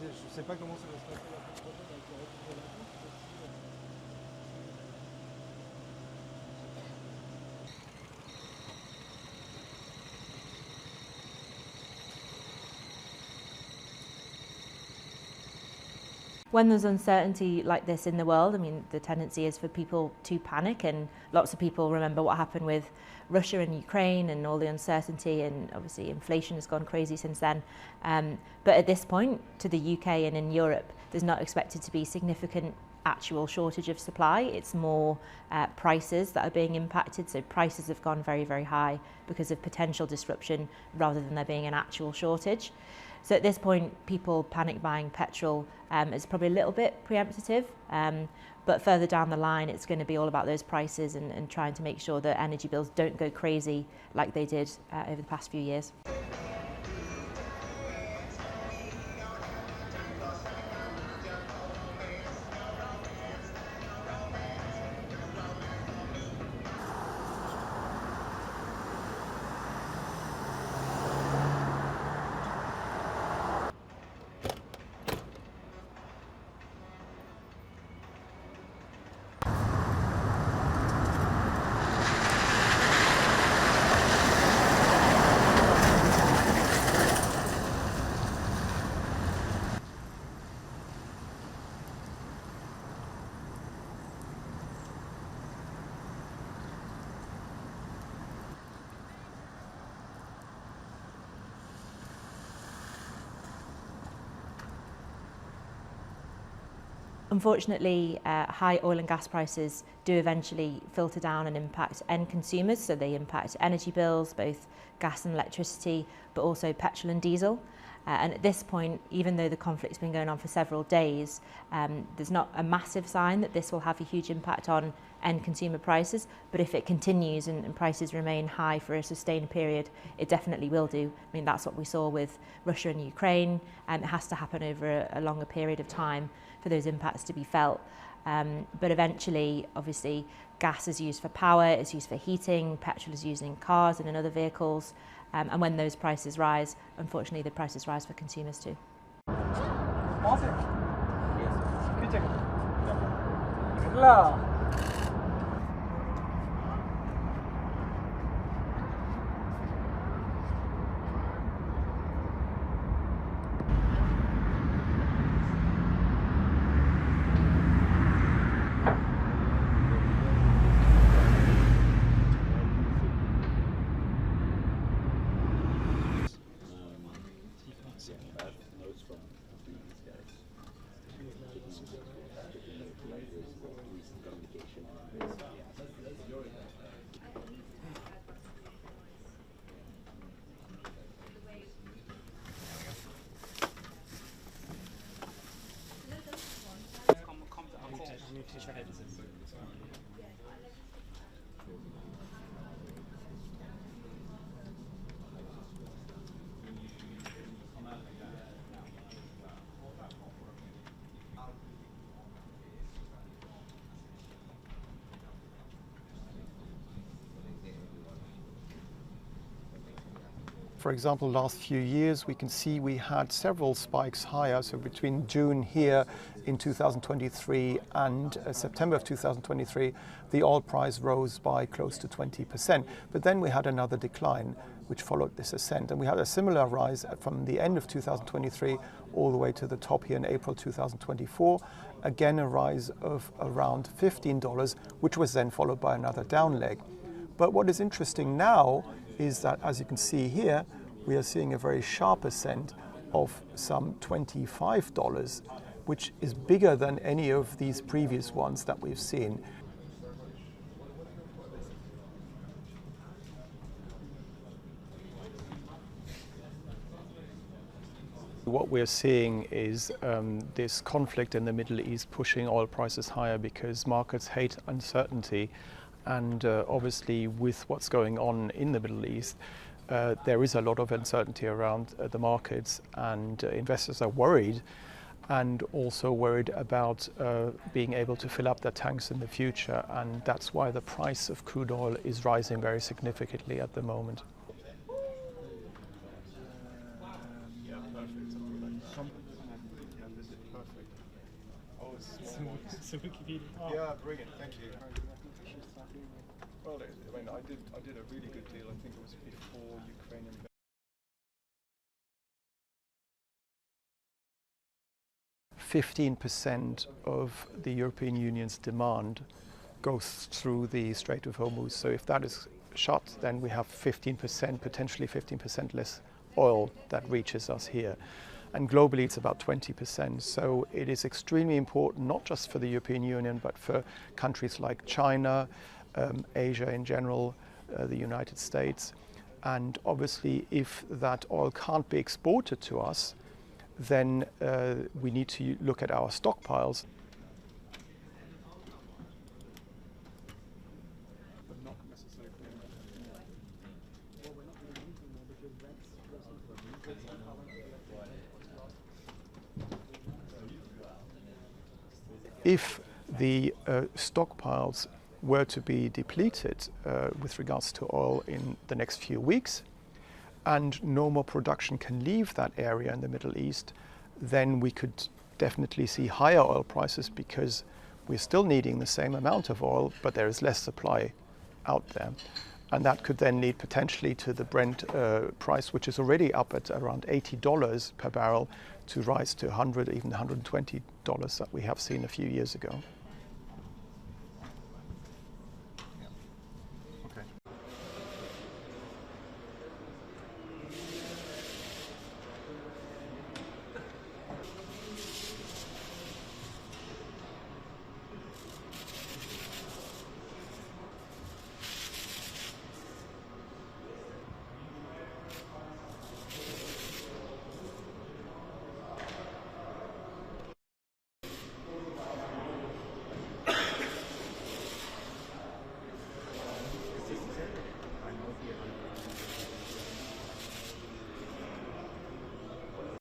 je sais pas comment ça va se passer la semaine prochaine avec le retour de la course. When there's uncertainty like this in the world, I mean, the tendency is for people to panic, and lots of people remember what happened with Russia and Ukraine and all the uncertainty, and obviously inflation has gone crazy since then. But at this point, to the UK and in Europe, there's not expected to be significant actual shortage of supply. It's more prices that are being impacted. So prices have gone very, very high because of potential disruption rather than there being an actual shortage. So at this point, people panic buying petrol is probably a little bit preemptive, but further down the line, it's going to be all about those prices and trying to make sure that energy bills don't go crazy like they did over the past few years. Unfortunately, high oil and gas prices do eventually filter down and impact end consumers, so they impact energy bills, both gas and electricity, but also petrol and diesel. And at this point, even though the conflict's been going on for several days, there's not a massive sign that this will have a huge impact on end consumer prices, but if it continues and prices remain high for a sustained period, it definitely will do. I mean, that's what we saw with Russia and Ukraine, and it has to happen over a longer period of time for those impacts to be felt. But eventually, obviously, gas is used for power, it's used for heating, petrol is used in cars and in other vehicles, and when those prices rise, unfortunately, the prices rise for consumers too. For example, last few years, we can see we had several spikes higher. So between June here in 2023 and September of 2023, the oil price rose by close to 20%. But then we had another decline, which followed this ascent. And we had a similar rise from the end of 2023 all the way to the top here in April 2024. Again, a rise of around $15, which was then followed by another down leg. But what is interesting now is that, as you can see here, we are seeing a very sharp ascent of some $25, which is bigger than any of these previous ones that we've seen. What we're seeing is this conflict in the Middle East pushing oil prices higher because markets hate uncertainty. And obviously, with what's going on in the Middle East, there is a lot of uncertainty around the markets, and investors are worried, and also worried about being able to fill up their tanks in the future. And that's why the price of crude oil is rising very significantly at the moment. So Wikipedia. Oh. Yeah, brilliant. Thank you. Well, I mean, I did a really good deal. I think it was before Ukraine invaded. 15% of the European Union's demand goes through the Strait of Hormuz. So if that is shut, then we have 15%, potentially 15% less oil that reaches us here. And globally, it's about 20%. So it is extremely important, not just for the European Union, but for countries like China, Asia in general, the United States. And obviously, if that oil can't be exported to us, then we need to look at our stockpiles. If the stockpiles were to be depleted with regards to oil in the next few weeks, and no more production can leave that area in the Middle East, then we could definitely see higher oil prices because we're still needing the same amount of oil, but there is less supply out there. And that could then lead potentially to the Brent price, which is already up at around $80 per barrel, to rise to $100, even $120 that we have seen a few years ago.